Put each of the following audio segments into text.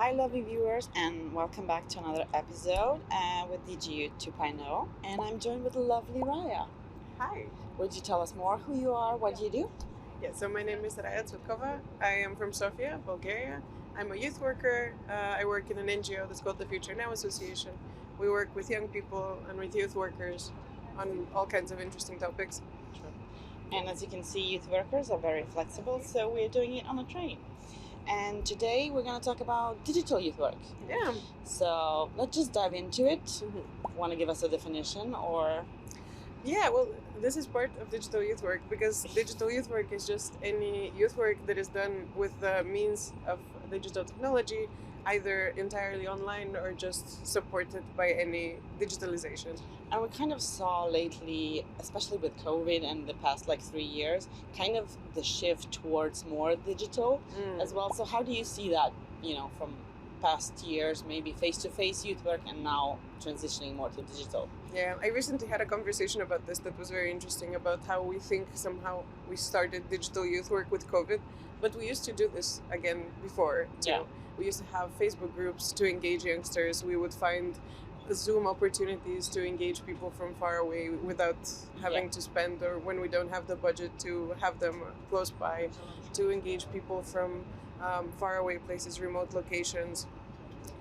Hi, lovely viewers, and welcome back to another episode with DiGi 2.0. And I'm joined with the lovely Raya. Hi. Would you tell us more who you are, what do you do? Yeah, so my name is Raya Cvetkova. I am from Sofia, Bulgaria. I'm a youth worker. I work in an NGO that's called the Future Now Association. We work with young people and with youth workers on all kinds of interesting topics. And as you can see, youth workers are very flexible, so we're doing it on a train. And today we're going to talk about digital youth work. Yeah. So let's just dive into it. Want to give us a definition or? Yeah, well, this is part of digital youth work because digital youth work is just any youth work that is done with the means of digital technology, either entirely online or just supported by any digitalization. And we kind of saw lately, especially with COVID and the past 3 years, kind of the shift towards more digital as well. So how do you see that, from past years, maybe face-to-face youth work and now transitioning more to digital? Yeah, I recently had a conversation about this that was very interesting about how we think somehow we started digital youth work with COVID, but we used to do this again before too. Yeah. We used to have Facebook groups to engage youngsters. We would find Zoom opportunities to engage people from far away without having to spend, or when we don't have the budget to have them close by, to engage people from far away places, remote locations,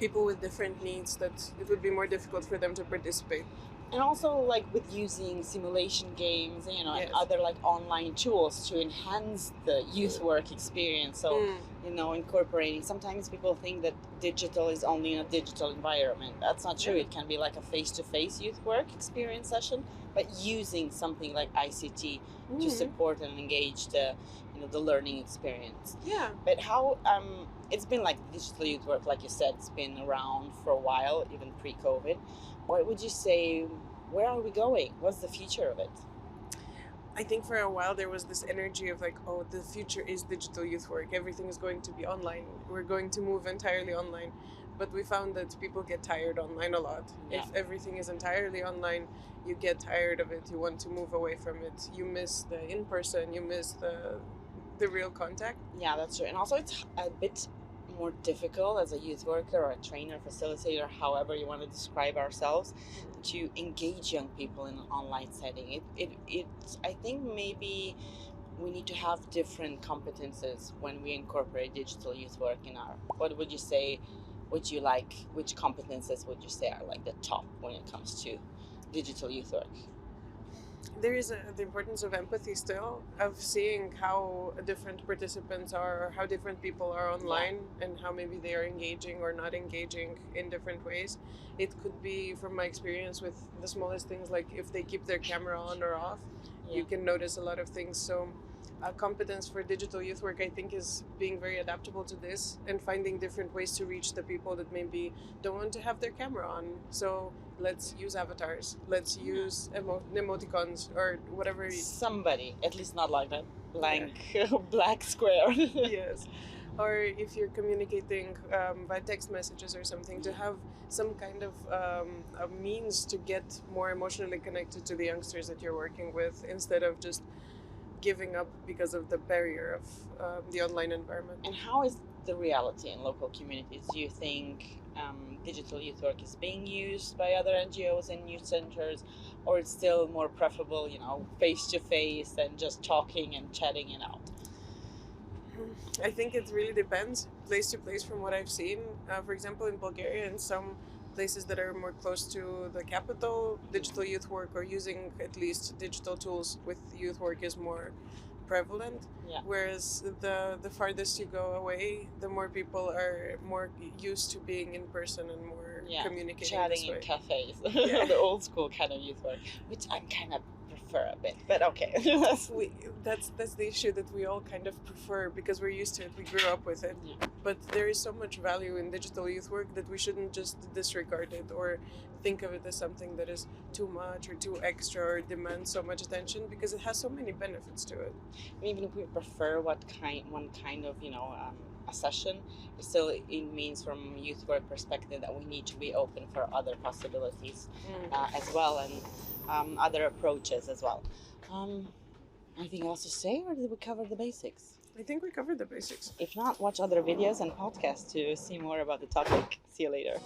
people with different needs that it would be more difficult for them to participate. And also with using simulation games, Yes. and other online tools to enhance the youth work experience. So, incorporating, sometimes people think that digital is only in a digital environment. That's not true. Yeah. It can be like a face-to-face youth work experience session, but using something like ICT to support and engage the learning experience. Yeah. But how it's been digital youth work, like you said, it's been around for a while, even pre-COVID. What would you say, where are we going? What's the future of it? I think for a while there was this energy of the future is digital youth work. Everything is going to be online. We're going to move entirely online. But we found that people get tired online a lot. Yeah. If everything is entirely online, you get tired of it. You want to move away from it. You miss the in-person. You miss the real contact. Yeah, that's true. And also it's a bit more difficult as a youth worker or a trainer, facilitator, however you want to describe ourselves, to engage young people in an online setting. I think maybe we need to have different competences when we incorporate digital youth work in our, what would you say, which competences would you say are the top when it comes to digital youth work? There is the importance of empathy still, of seeing how different participants are, or how different people are online, and how maybe they are engaging or not engaging in different ways. It could be, from my experience, with the smallest things, like if they keep their camera on or off, you can notice a lot of things. So a competence for digital youth work, I think, is being very adaptable to this and finding different ways to reach the people that maybe don't want to have their camera on. So let's use avatars, let's use emoticons or whatever. Somebody, at least not like that blank black square. Yes. Or if you're communicating by text messages or something, to have some kind of a means to get more emotionally connected to the youngsters that you're working with, instead of just giving up because of the barrier of the online environment. And how is the reality in local communities? Do you think digital youth work is being used by other NGOs and youth centers, or it's still more preferable, face-to-face and just talking and chatting it out? I think it really depends place to place from what I've seen. For example, in Bulgaria, in some places that are more close to the capital, digital youth work, or using at least digital tools with youth work, is more prevalent. Yeah. Whereas the farthest you go away, the more people are more used to being in person and more communicating chatting in cafes. The old school kind of youth work, which I kind of prefer a bit, but okay. That's the issue, that we all kind of prefer because we're used to it, we grew up with it. But there is so much value in digital youth work that we shouldn't just disregard it or think of it as something that is too much or too extra or demands so much attention, because it has so many benefits to it. Even if we prefer one kind of a session, still it means from youth work perspective that we need to be open for other possibilities as well, and other approaches as well. Anything else to say, or did we cover the basics? I think we covered the basics. If not, watch other videos and podcasts to see more about the topic. See you later.